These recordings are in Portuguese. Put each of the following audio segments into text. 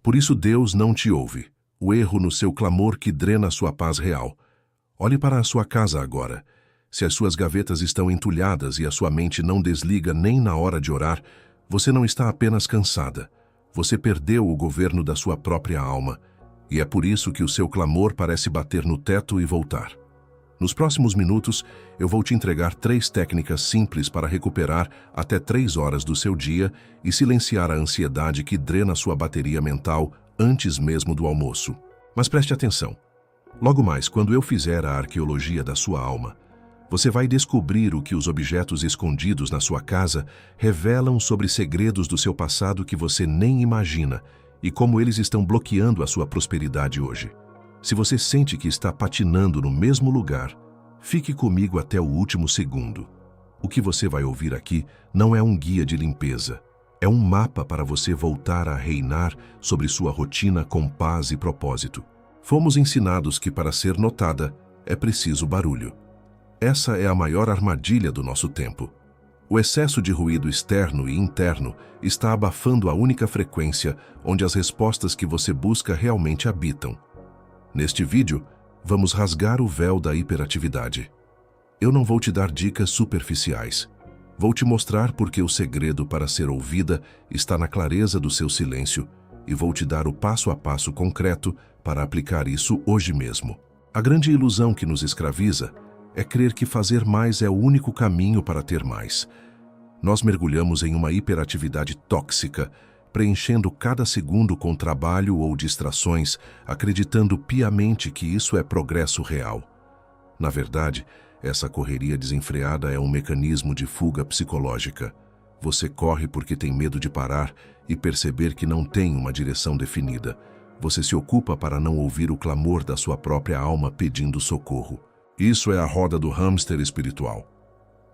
Por isso Deus não te ouve. O erro no seu clamor que drena sua paz real. Olhe para a sua casa agora. Se as suas gavetas estão entulhadas e a sua mente não desliga nem na hora de orar, você não está apenas cansada. Você perdeu o governo da sua própria alma. E é por isso que o seu clamor parece bater no teto e voltar. Nos próximos minutos, eu vou te entregar 3 técnicas simples para recuperar até 3 horas do seu dia e silenciar a ansiedade que drena sua bateria mental antes mesmo do almoço. Mas preste atenção. Logo mais, quando eu fizer a arqueologia da sua alma, você vai descobrir o que os objetos escondidos na sua casa revelam sobre segredos do seu passado que você nem imagina e como eles estão bloqueando a sua prosperidade hoje. Se você sente que está patinando no mesmo lugar, fique comigo até o último segundo. O que você vai ouvir aqui não é um guia de limpeza. É um mapa para você voltar a reinar sobre sua rotina com paz e propósito. Fomos ensinados que para ser notada é preciso barulho. Essa é a maior armadilha do nosso tempo. O excesso de ruído externo e interno está abafando a única frequência onde as respostas que você busca realmente habitam. Neste vídeo, vamos rasgar o véu da hiperatividade. Eu não vou te dar dicas superficiais. Vou te mostrar porque o segredo para ser ouvida está na clareza do seu silêncio e vou te dar o passo a passo concreto para aplicar isso hoje mesmo. A grande ilusão que nos escraviza é crer que fazer mais é o único caminho para ter mais. Nós mergulhamos em uma hiperatividade tóxica, preenchendo cada segundo com trabalho ou distrações, acreditando piamente que isso é progresso real. Na verdade, essa correria desenfreada é um mecanismo de fuga psicológica. Você corre porque tem medo de parar e perceber que não tem uma direção definida. Você se ocupa para não ouvir o clamor da sua própria alma pedindo socorro. Isso é a roda do hamster espiritual.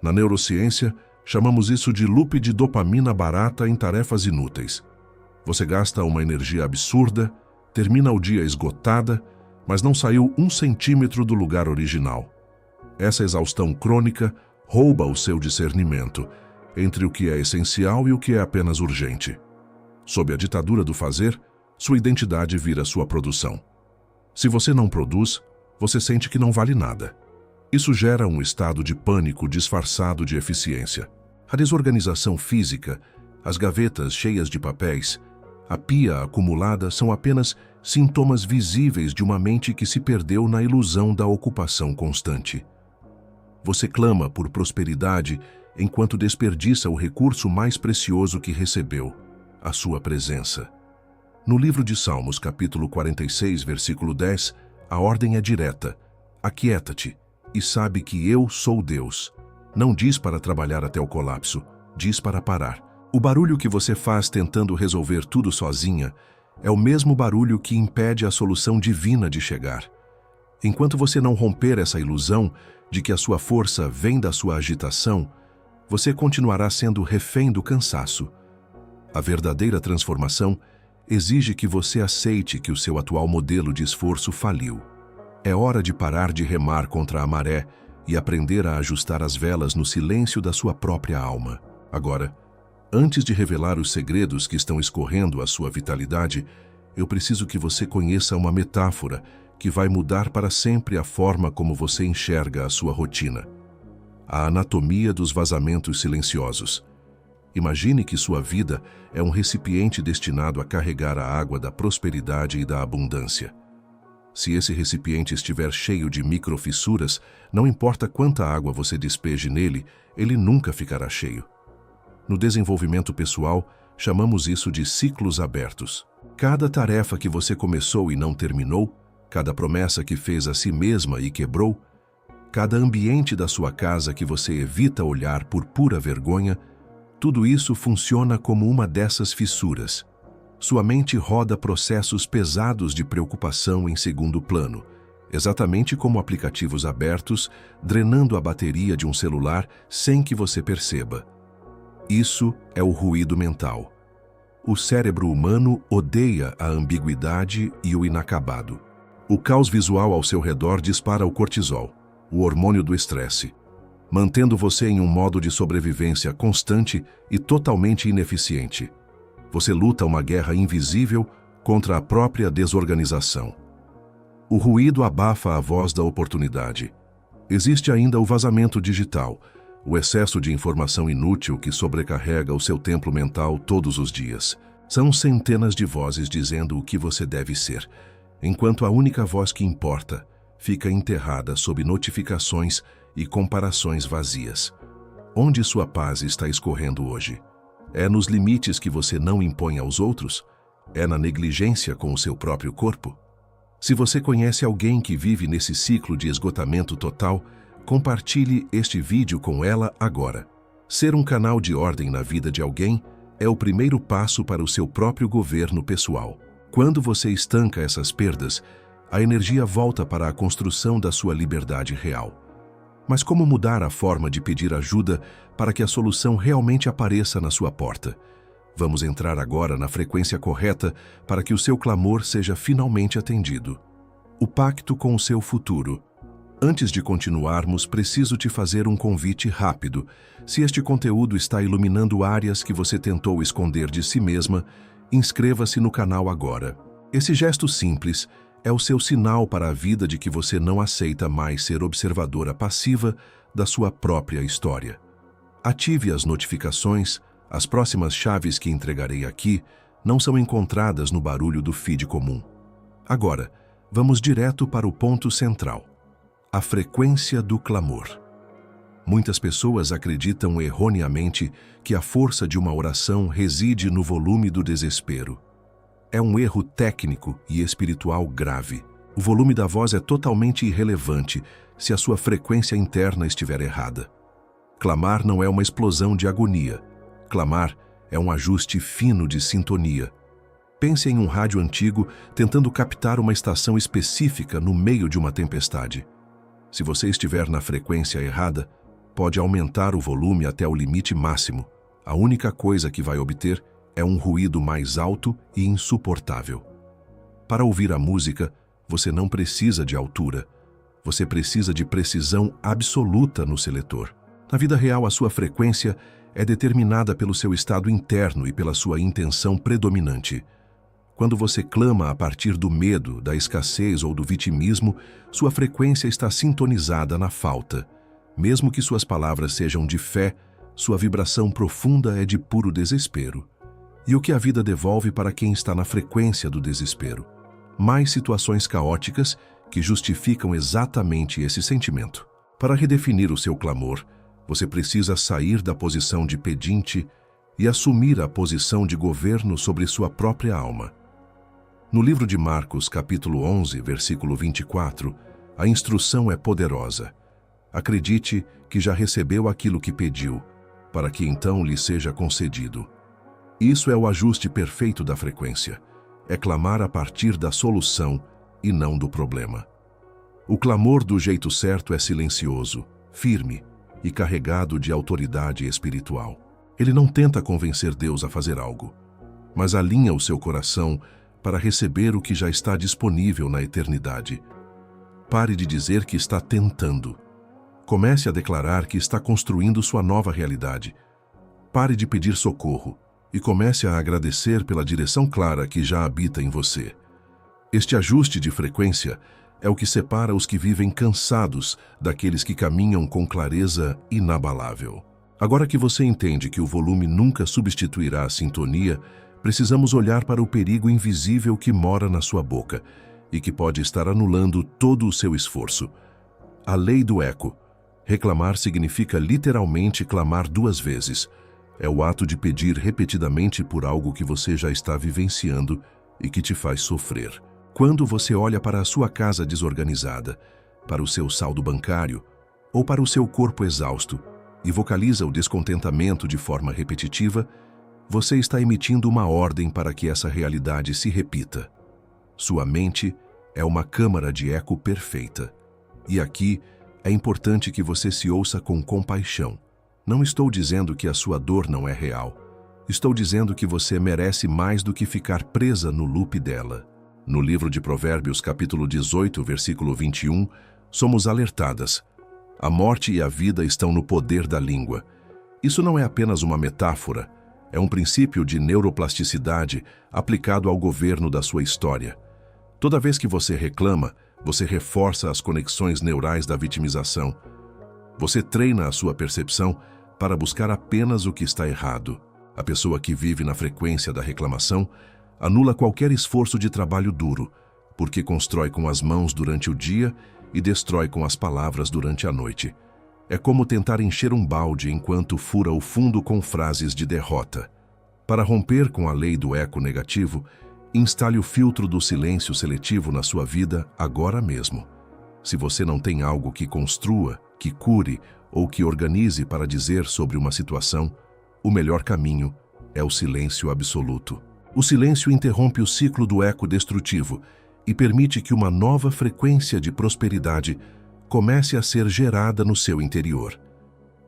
Na neurociência, chamamos isso de loop de dopamina barata em tarefas inúteis. Você gasta uma energia absurda, termina o dia esgotada, mas não saiu 1 centímetro do lugar original. Essa exaustão crônica rouba o seu discernimento entre o que é essencial e o que é apenas urgente. Sob a ditadura do fazer, sua identidade vira sua produção. Se você não produz, você sente que não vale nada. Isso gera um estado de pânico disfarçado de eficiência. A desorganização física, as gavetas cheias de papéis, a pia acumulada são apenas sintomas visíveis de uma mente que se perdeu na ilusão da ocupação constante. Você clama por prosperidade enquanto desperdiça o recurso mais precioso que recebeu, a sua presença. No livro de Salmos, capítulo 46, versículo 10, a ordem é direta: aquieta-te e sabe que eu sou Deus. Não diz para trabalhar até o colapso, diz para parar. O barulho que você faz tentando resolver tudo sozinha é o mesmo barulho que impede a solução divina de chegar. Enquanto você não romper essa ilusão de que a sua força vem da sua agitação, você continuará sendo refém do cansaço. A verdadeira transformação exige que você aceite que o seu atual modelo de esforço faliu. É hora de parar de remar contra a maré e aprender a ajustar as velas no silêncio da sua própria alma. Agora, antes de revelar os segredos que estão escorrendo a sua vitalidade, eu preciso que você conheça uma metáfora que vai mudar para sempre a forma como você enxerga a sua rotina. A anatomia dos vazamentos silenciosos. Imagine que sua vida é um recipiente destinado a carregar a água da prosperidade e da abundância. Se esse recipiente estiver cheio de microfissuras, não importa quanta água você despeje nele, ele nunca ficará cheio. No desenvolvimento pessoal, chamamos isso de ciclos abertos. Cada tarefa que você começou e não terminou, cada promessa que fez a si mesma e quebrou, cada ambiente da sua casa que você evita olhar por pura vergonha, tudo isso funciona como uma dessas fissuras. Sua mente roda processos pesados de preocupação em segundo plano, exatamente como aplicativos abertos, drenando a bateria de um celular sem que você perceba. Isso é o ruído mental. O cérebro humano odeia a ambiguidade e o inacabado. O caos visual ao seu redor dispara o cortisol, o hormônio do estresse, mantendo você em um modo de sobrevivência constante e totalmente ineficiente. Você luta uma guerra invisível contra a própria desorganização. O ruído abafa a voz da oportunidade. Existe ainda o vazamento digital, o excesso de informação inútil que sobrecarrega o seu templo mental todos os dias. São centenas de vozes dizendo o que você deve ser, enquanto a única voz que importa fica enterrada sob notificações e comparações vazias. Onde sua paz está escorrendo hoje? É nos limites que você não impõe aos outros? É na negligência com o seu próprio corpo? Se você conhece alguém que vive nesse ciclo de esgotamento total, compartilhe este vídeo com ela agora. Ser um canal de ordem na vida de alguém é o primeiro passo para o seu próprio governo pessoal. Quando você estanca essas perdas, a energia volta para a construção da sua liberdade real. Mas como mudar a forma de pedir ajuda para que a solução realmente apareça na sua porta? Vamos entrar agora na frequência correta para que o seu clamor seja finalmente atendido. O pacto com o seu futuro. Antes de continuarmos, preciso te fazer um convite rápido. Se este conteúdo está iluminando áreas que você tentou esconder de si mesma, inscreva-se no canal agora. Esse gesto simples é o seu sinal para a vida de que você não aceita mais ser observadora passiva da sua própria história. Ative as notificações. As próximas chaves que entregarei aqui não são encontradas no barulho do feed comum. Agora, vamos direto para o ponto central: a frequência do clamor. Muitas pessoas acreditam erroneamente que a força de uma oração reside no volume do desespero. É um erro técnico e espiritual grave. O volume da voz é totalmente irrelevante se a sua frequência interna estiver errada. Clamar não é uma explosão de agonia. Clamar é um ajuste fino de sintonia. Pense em um rádio antigo tentando captar uma estação específica no meio de uma tempestade. Se você estiver na frequência errada, pode aumentar o volume até o limite máximo. A única coisa que vai obter é um ruído mais alto e insuportável. Para ouvir a música, você não precisa de altura. Você precisa de precisão absoluta no seletor. Na vida real, a sua frequência é determinada pelo seu estado interno e pela sua intenção predominante. Quando você clama a partir do medo, da escassez ou do vitimismo, sua frequência está sintonizada na falta. Mesmo que suas palavras sejam de fé, sua vibração profunda é de puro desespero. E o que a vida devolve para quem está na frequência do desespero? Mais situações caóticas que justificam exatamente esse sentimento. Para redefinir o seu clamor, você precisa sair da posição de pedinte e assumir a posição de governo sobre sua própria alma. No livro de Marcos, capítulo 11, versículo 24, a instrução é poderosa. Acredite que já recebeu aquilo que pediu, para que então lhe seja concedido. Isso é o ajuste perfeito da frequência. É clamar a partir da solução e não do problema. O clamor do jeito certo é silencioso, firme e carregado de autoridade espiritual. Ele não tenta convencer Deus a fazer algo, mas alinha o seu coração para receber o que já está disponível na eternidade. Pare de dizer que está tentando. Comece a declarar que está construindo sua nova realidade. Pare de pedir socorro e comece a agradecer pela direção clara que já habita em você. Este ajuste de frequência é o que separa os que vivem cansados daqueles que caminham com clareza inabalável. Agora que você entende que o volume nunca substituirá a sintonia, precisamos olhar para o perigo invisível que mora na sua boca e que pode estar anulando todo o seu esforço. A lei do eco. Reclamar significa literalmente clamar duas vezes. É o ato de pedir repetidamente por algo que você já está vivenciando e que te faz sofrer. Quando você olha para a sua casa desorganizada, para o seu saldo bancário ou para o seu corpo exausto e vocaliza o descontentamento de forma repetitiva, você está emitindo uma ordem para que essa realidade se repita. Sua mente é uma câmara de eco perfeita. E aqui é importante que você se ouça com compaixão. Não estou dizendo que a sua dor não é real. Estou dizendo que você merece mais do que ficar presa no loop dela. No livro de Provérbios, capítulo 18, versículo 21, somos alertadas. A morte e a vida estão no poder da língua. Isso não é apenas uma metáfora, É um princípio de neuroplasticidade aplicado ao governo da sua história. Toda vez que você reclama, você reforça as conexões neurais da vitimização. Você treina a sua percepção para buscar apenas o que está errado. A pessoa que vive na frequência da reclamação anula qualquer esforço de trabalho duro, porque constrói com as mãos durante o dia e destrói com as palavras durante a noite. É como tentar encher um balde enquanto fura o fundo com frases de derrota. Para romper com a lei do eco negativo, instale o filtro do silêncio seletivo na sua vida agora mesmo. Se você não tem algo que construa, que cure ou que organize para dizer sobre uma situação, o melhor caminho é o silêncio absoluto. O silêncio interrompe o ciclo do eco destrutivo e permite que uma nova frequência de prosperidade comece a ser gerada no seu interior.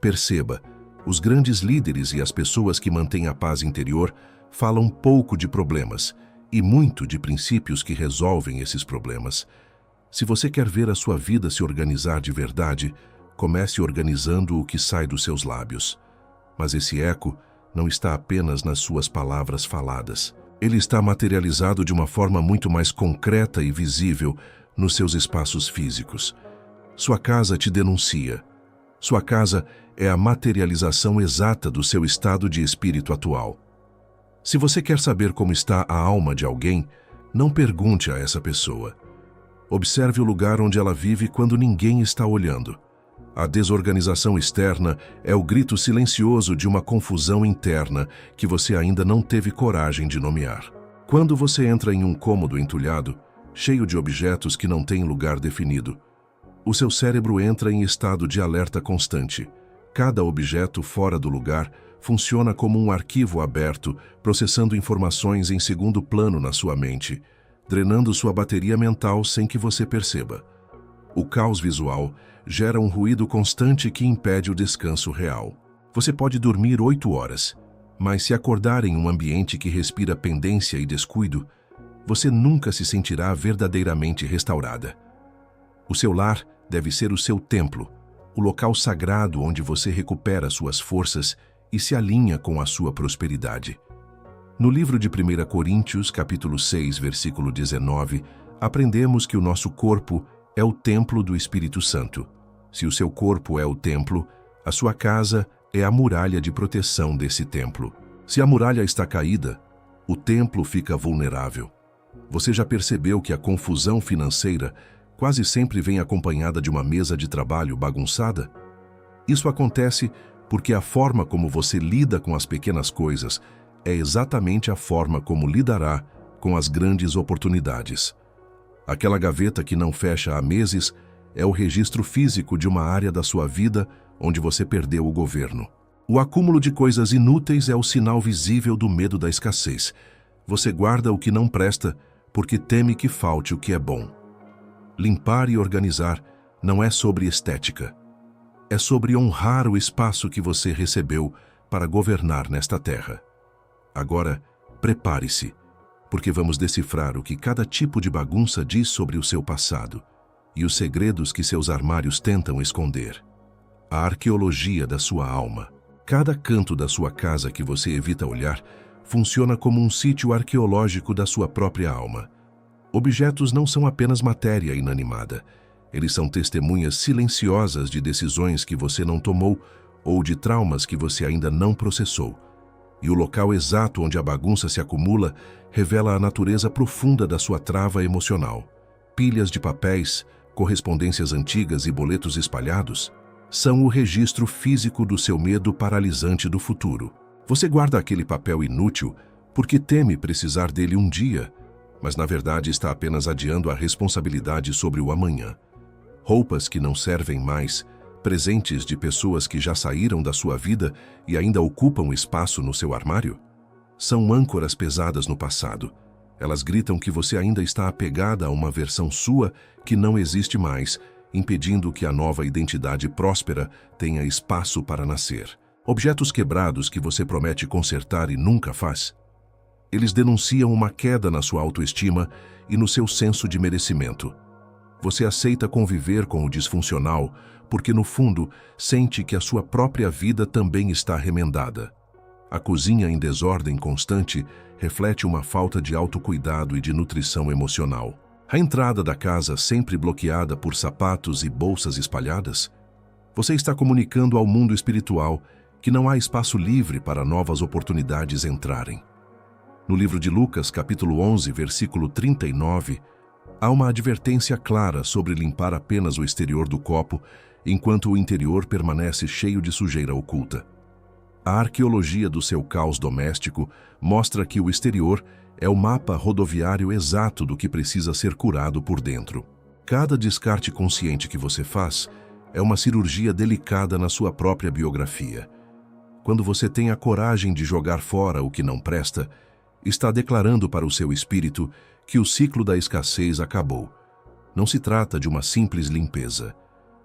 Perceba, os grandes líderes e as pessoas que mantêm a paz interior falam pouco de problemas e muito de princípios que resolvem esses problemas. Se você quer ver a sua vida se organizar de verdade, comece organizando o que sai dos seus lábios. Mas esse eco não está apenas nas suas palavras faladas. Ele está materializado de uma forma muito mais concreta e visível nos seus espaços físicos. Sua casa te denuncia. Sua casa é a materialização exata do seu estado de espírito atual. Se você quer saber como está a alma de alguém, não pergunte a essa pessoa. Observe o lugar onde ela vive quando ninguém está olhando. A desorganização externa é o grito silencioso de uma confusão interna que você ainda não teve coragem de nomear. Quando você entra em um cômodo entulhado, cheio de objetos que não têm lugar definido, o seu cérebro entra em estado de alerta constante. Cada objeto fora do lugar funciona como um arquivo aberto, processando informações em segundo plano na sua mente, drenando sua bateria mental sem que você perceba. O caos visual gera um ruído constante que impede o descanso real. Você pode dormir 8 horas, mas se acordar em um ambiente que respira pendência e descuido, você nunca se sentirá verdadeiramente restaurada. O seu lar deve ser o seu templo, o local sagrado onde você recupera suas forças e se alinha com a sua prosperidade. No livro de 1 Coríntios, capítulo 6, versículo 19, aprendemos que o nosso corpo é o templo do Espírito Santo. Se o seu corpo é o templo, a sua casa é a muralha de proteção desse templo. Se a muralha está caída, o templo fica vulnerável. Você já percebeu que a confusão financeira quase sempre vem acompanhada de uma mesa de trabalho bagunçada? Isso acontece porque a forma como você lida com as pequenas coisas é exatamente a forma como lidará com as grandes oportunidades. Aquela gaveta que não fecha há meses é o registro físico de uma área da sua vida onde você perdeu o governo. O acúmulo de coisas inúteis é o sinal visível do medo da escassez. Você guarda o que não presta porque teme que falte o que é bom. Limpar e organizar não é sobre estética. É sobre honrar o espaço que você recebeu para governar nesta terra. Agora, prepare-se, porque vamos decifrar o que cada tipo de bagunça diz sobre o seu passado e os segredos que seus armários tentam esconder. A arqueologia da sua alma. Cada canto da sua casa que você evita olhar funciona como um sítio arqueológico da sua própria alma. Objetos não são apenas matéria inanimada. Eles são testemunhas silenciosas de decisões que você não tomou ou de traumas que você ainda não processou. E o local exato onde a bagunça se acumula revela a natureza profunda da sua trava emocional. Pilhas de papéis, correspondências antigas e boletos espalhados são o registro físico do seu medo paralisante do futuro. Você guarda aquele papel inútil porque teme precisar dele um dia, mas na verdade está apenas adiando a responsabilidade sobre o amanhã. Roupas que não servem mais, presentes de pessoas que já saíram da sua vida e ainda ocupam espaço no seu armário, são âncoras pesadas no passado. Elas gritam que você ainda está apegada a uma versão sua que não existe mais, impedindo que a nova identidade próspera tenha espaço para nascer. Objetos quebrados que você promete consertar e nunca faz. Eles denunciam uma queda na sua autoestima e no seu senso de merecimento. Você aceita conviver com o disfuncional porque, no fundo, sente que a sua própria vida também está remendada. A cozinha em desordem constante reflete uma falta de autocuidado e de nutrição emocional. A entrada da casa sempre bloqueada por sapatos e bolsas espalhadas? Você está comunicando ao mundo espiritual que não há espaço livre para novas oportunidades entrarem. No livro de Lucas, capítulo 11, versículo 39, há uma advertência clara sobre limpar apenas o exterior do copo, enquanto o interior permanece cheio de sujeira oculta. A arqueologia do seu caos doméstico mostra que o exterior é o mapa rodoviário exato do que precisa ser curado por dentro. Cada descarte consciente que você faz é uma cirurgia delicada na sua própria biografia. Quando você tem a coragem de jogar fora o que não presta, está declarando para o seu espírito que o ciclo da escassez acabou. Não se trata de uma simples limpeza.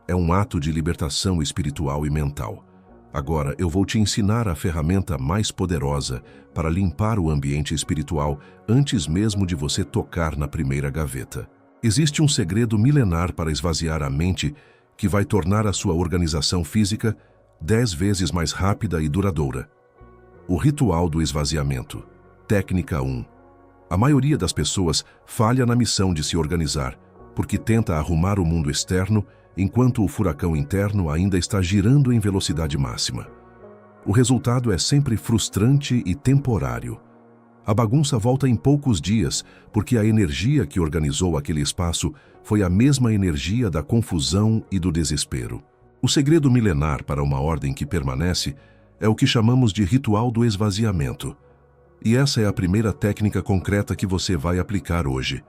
É um ato de libertação espiritual e mental. Agora eu vou te ensinar a ferramenta mais poderosa para limpar o ambiente espiritual antes mesmo de você tocar na primeira gaveta. Existe um segredo milenar para esvaziar a mente que vai tornar a sua organização física 10 vezes mais rápida e duradoura. O ritual do esvaziamento. Técnica 1. A maioria das pessoas falha na missão de se organizar, porque tenta arrumar o mundo externo enquanto o furacão interno ainda está girando em velocidade máxima. O resultado é sempre frustrante e temporário. A bagunça volta em poucos dias, porque a energia que organizou aquele espaço foi a mesma energia da confusão e do desespero. O segredo milenar para uma ordem que permanece é o que chamamos de ritual do esvaziamento. E essa é a primeira técnica concreta que você vai aplicar hoje.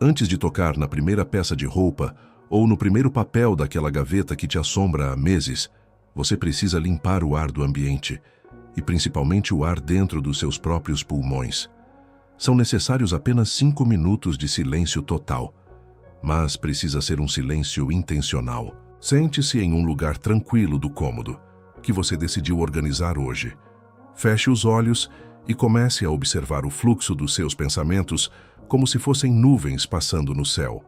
Antes de tocar na primeira peça de roupa ou no primeiro papel daquela gaveta que te assombra há meses, você precisa limpar o ar do ambiente, e principalmente o ar dentro dos seus próprios pulmões. São necessários apenas 5 minutos de silêncio total, mas precisa ser um silêncio intencional. Sente-se em um lugar tranquilo do cômodo, que você decidiu organizar hoje. Feche os olhos e comece a observar o fluxo dos seus pensamentos como se fossem nuvens passando no céu.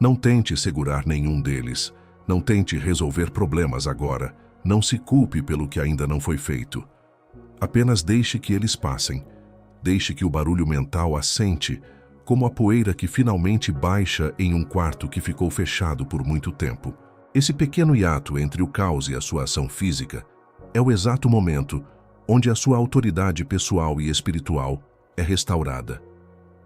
Não tente segurar nenhum deles. Não tente resolver problemas agora. Não se culpe pelo que ainda não foi feito. Apenas deixe que eles passem. Deixe que o barulho mental assente, como a poeira que finalmente baixa em um quarto que ficou fechado por muito tempo. Esse pequeno hiato entre o caos e a sua ação física é o exato momento onde a sua autoridade pessoal e espiritual é restaurada.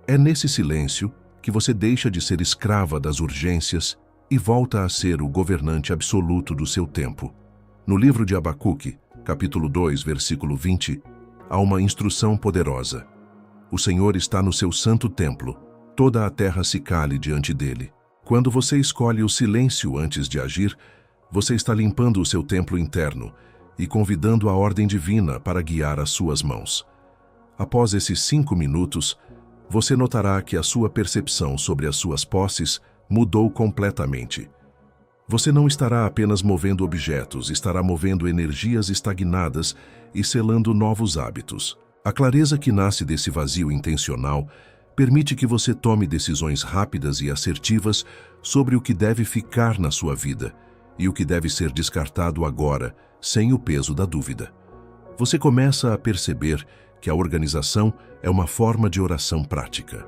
É nesse silêncio que você deixa de ser escrava das urgências e volta a ser o governante absoluto do seu tempo. No livro de Abacuque, capítulo 2, versículo 20, há uma instrução poderosa. O Senhor está no seu santo templo, toda a terra se cale diante dele. Quando você escolhe o silêncio antes de agir, você está limpando o seu templo interno e convidando a ordem divina para guiar as suas mãos. Após esses 5 minutos, você notará que a sua percepção sobre as suas posses mudou completamente. Você não estará apenas movendo objetos, estará movendo energias estagnadas e selando novos hábitos. A clareza que nasce desse vazio intencional permite que você tome decisões rápidas e assertivas sobre o que deve ficar na sua vida e o que deve ser descartado agora, sem o peso da dúvida. Você começa a perceber que a organização é uma forma de oração prática.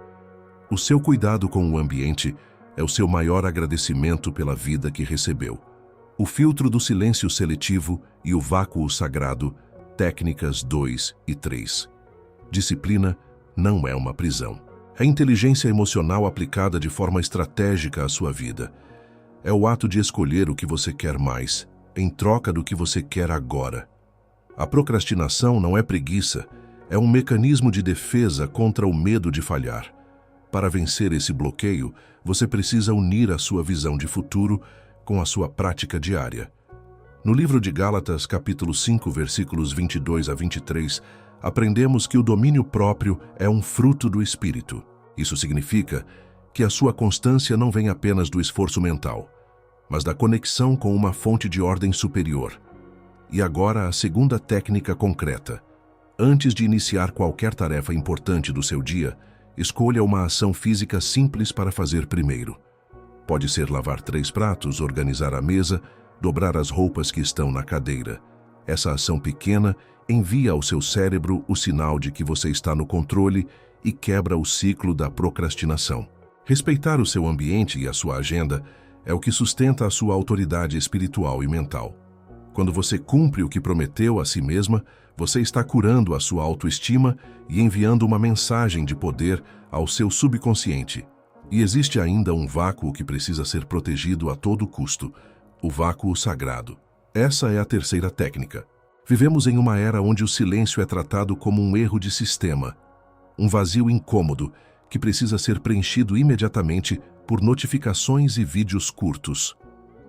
O seu cuidado com o ambiente é o seu maior agradecimento pela vida que recebeu. O filtro do silêncio seletivo e o vácuo sagrado, técnicas 2 e 3. Disciplina não é uma prisão. É inteligência emocional aplicada de forma estratégica à sua vida. É o ato de escolher o que você quer mais, em troca do que você quer agora. A procrastinação não é preguiça, é um mecanismo de defesa contra o medo de falhar. Para vencer esse bloqueio, você precisa unir a sua visão de futuro com a sua prática diária. No livro de Gálatas, capítulo 5, versículos 22 a 23, aprendemos que o domínio próprio é um fruto do Espírito. Isso significa que a sua constância não vem apenas do esforço mental, mas da conexão com uma fonte de ordem superior. E agora a segunda técnica concreta. Antes de iniciar qualquer tarefa importante do seu dia, escolha uma ação física simples para fazer primeiro. Pode ser lavar 3 pratos, organizar a mesa, dobrar as roupas que estão na cadeira. Essa ação pequena envia ao seu cérebro o sinal de que você está no controle e quebra o ciclo da procrastinação. Respeitar o seu ambiente e a sua agenda é o que sustenta a sua autoridade espiritual e mental. Quando você cumpre o que prometeu a si mesma, você está curando a sua autoestima e enviando uma mensagem de poder ao seu subconsciente. E existe ainda um vácuo que precisa ser protegido a todo custo, o vácuo sagrado. Essa é a terceira técnica. Vivemos em uma era onde o silêncio é tratado como um erro de sistema, um vazio incômodo que precisa ser preenchido imediatamente por notificações e vídeos curtos.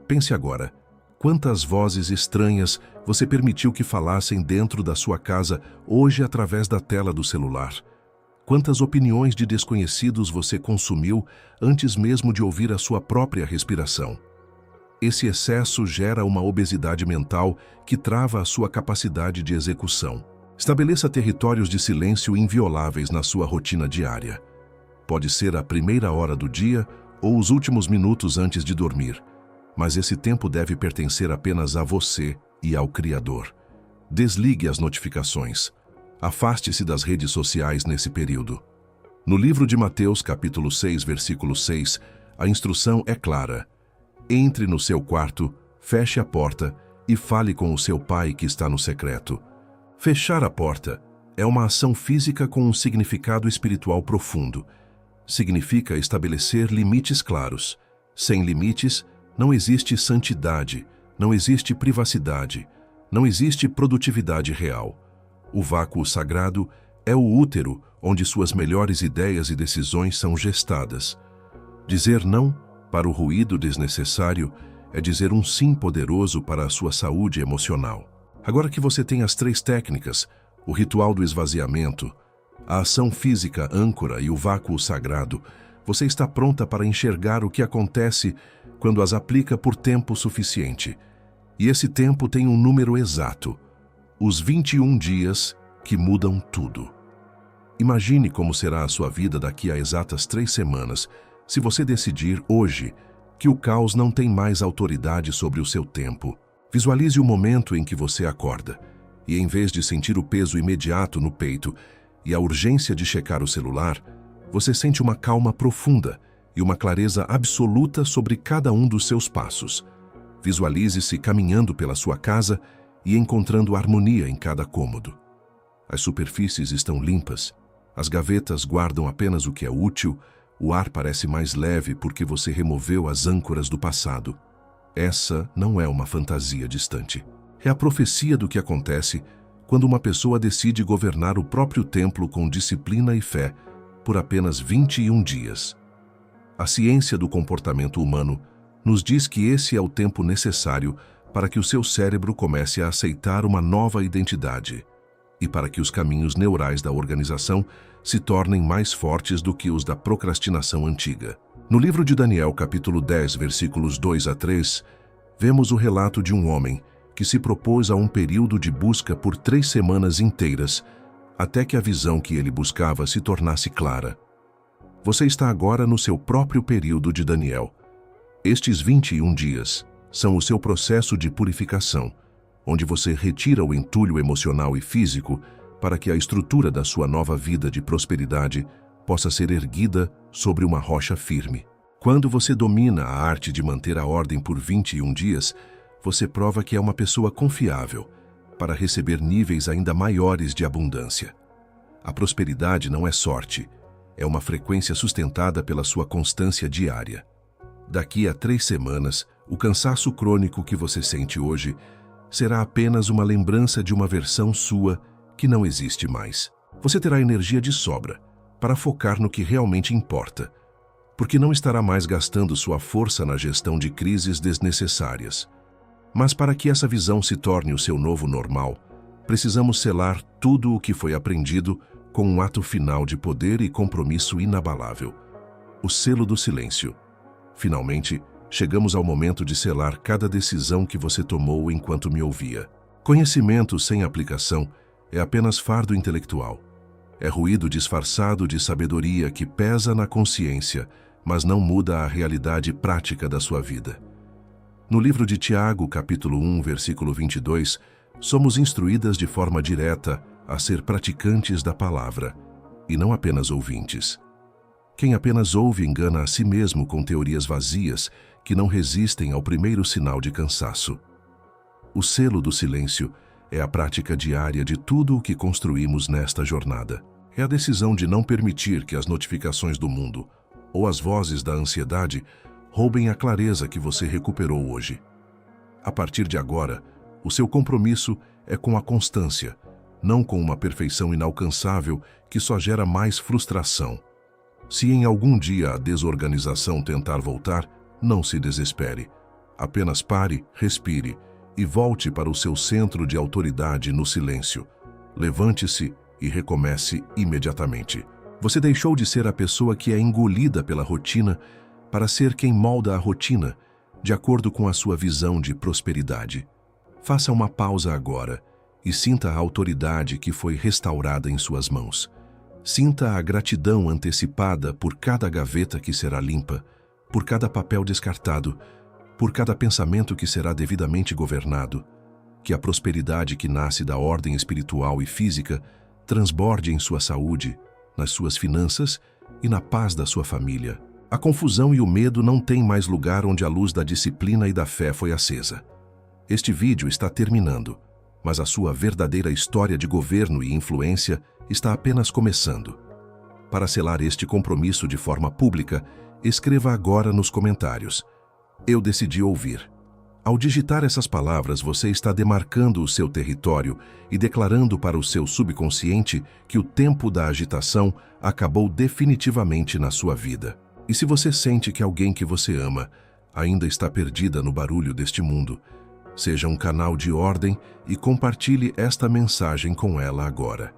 Pense agora, quantas vozes estranhas você permitiu que falassem dentro da sua casa hoje através da tela do celular? Quantas opiniões de desconhecidos você consumiu antes mesmo de ouvir a sua própria respiração? Esse excesso gera uma obesidade mental que trava a sua capacidade de execução. Estabeleça territórios de silêncio invioláveis na sua rotina diária. Pode ser a primeira hora do dia ou os últimos minutos antes de dormir, mas esse tempo deve pertencer apenas a você e ao Criador. Desligue as notificações. Afaste-se das redes sociais nesse período. No livro de Mateus, capítulo 6, versículo 6, a instrução é clara. Entre no seu quarto, feche a porta e fale com o seu pai que está no secreto. Fechar a porta é uma ação física com um significado espiritual profundo. Significa estabelecer limites claros. Sem limites, não existe santidade, não existe privacidade, não existe produtividade real. O vácuo sagrado é o útero onde suas melhores ideias e decisões são gestadas. Dizer não para o ruído desnecessário é dizer um sim poderoso para a sua saúde emocional. Agora que você tem as três técnicas, o ritual do esvaziamento, a ação física âncora e o vácuo sagrado, você está pronta para enxergar o que acontece quando as aplica por tempo suficiente. E esse tempo tem um número exato, os 21 dias que mudam tudo. Imagine como será a sua vida daqui a exatas 3 semanas, se você decidir hoje que o caos não tem mais autoridade sobre o seu tempo. Visualize o momento em que você acorda e, em vez de sentir o peso imediato no peito e a urgência de checar o celular, você sente uma calma profunda e uma clareza absoluta sobre cada um dos seus passos. Visualize-se caminhando pela sua casa e encontrando harmonia em cada cômodo. As superfícies estão limpas, as gavetas guardam apenas o que é útil, o ar parece mais leve porque você removeu as âncoras do passado. Essa não é uma fantasia distante. É a profecia do que acontece quando uma pessoa decide governar o próprio templo com disciplina e fé por apenas 21 dias. A ciência do comportamento humano nos diz que esse é o tempo necessário para que o seu cérebro comece a aceitar uma nova identidade e para que os caminhos neurais da organização se tornem mais fortes do que os da procrastinação antiga. No livro de Daniel, capítulo 10, versículos 2 a 3, vemos o relato de um homem que se propôs a um período de busca por 3 semanas inteiras, até que a visão que ele buscava se tornasse clara. Você está agora no seu próprio período de Daniel. Estes 21 dias são o seu processo de purificação, onde você retira o entulho emocional e físico para que a estrutura da sua nova vida de prosperidade possa ser erguida sobre uma rocha firme. Quando você domina a arte de manter a ordem por 21 dias, você prova que é uma pessoa confiável para receber níveis ainda maiores de abundância. A prosperidade não é sorte, é uma frequência sustentada pela sua constância diária. Daqui a 3 semanas, o cansaço crônico que você sente hoje será apenas uma lembrança de uma versão sua que não existe mais. Você terá energia de sobra para focar no que realmente importa, porque não estará mais gastando sua força na gestão de crises desnecessárias. Mas para que essa visão se torne o seu novo normal, precisamos selar tudo o que foi aprendido com um ato final de poder e compromisso inabalável: o selo do silêncio. Finalmente, chegamos ao momento de selar cada decisão que você tomou enquanto me ouvia. Conhecimento sem aplicação é apenas fardo intelectual. É ruído disfarçado de sabedoria que pesa na consciência, mas não muda a realidade prática da sua vida. No livro de Tiago, capítulo 1, versículo 22, Somos instruídas de forma direta a ser praticantes da palavra, e não apenas ouvintes. Quem apenas ouve engana a si mesmo com teorias vazias que não resistem ao primeiro sinal de cansaço. O selo do silêncio é a prática diária de tudo o que construímos nesta jornada. É a decisão de não permitir que as notificações do mundo ou as vozes da ansiedade roubem a clareza que você recuperou hoje. A partir de agora, o seu compromisso é com a constância, não com uma perfeição inalcançável que só gera mais frustração. Se em algum dia a desorganização tentar voltar, não se desespere. Apenas pare, respire e volte para o seu centro de autoridade no silêncio. Levante-se e recomece imediatamente. Você deixou de ser a pessoa que é engolida pela rotina para ser quem molda a rotina, de acordo com a sua visão de prosperidade. Faça uma pausa agora e sinta a autoridade que foi restaurada em suas mãos. Sinta a gratidão antecipada por cada gaveta que será limpa, por cada papel descartado, por cada pensamento que será devidamente governado. Que a prosperidade que nasce da ordem espiritual e física transborde em sua saúde, nas suas finanças e na paz da sua família. A confusão e o medo não têm mais lugar onde a luz da disciplina e da fé foi acesa. Este vídeo está terminando, mas a sua verdadeira história de governo e influência está apenas começando. Para selar este compromisso de forma pública, escreva agora nos comentários: "Eu decidi ouvir". Ao digitar essas palavras, você está demarcando o seu território e declarando para o seu subconsciente que o tempo da agitação acabou definitivamente na sua vida. E se você sente que alguém que você ama ainda está perdida no barulho deste mundo, seja um canal de ordem e compartilhe esta mensagem com ela agora.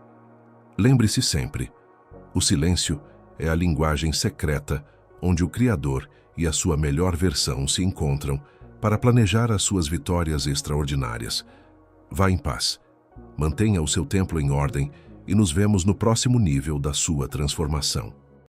Lembre-se sempre, o silêncio é a linguagem secreta onde o Criador e a sua melhor versão se encontram para planejar as suas vitórias extraordinárias. Vá em paz, mantenha o seu templo em ordem e nos vemos no próximo nível da sua transformação.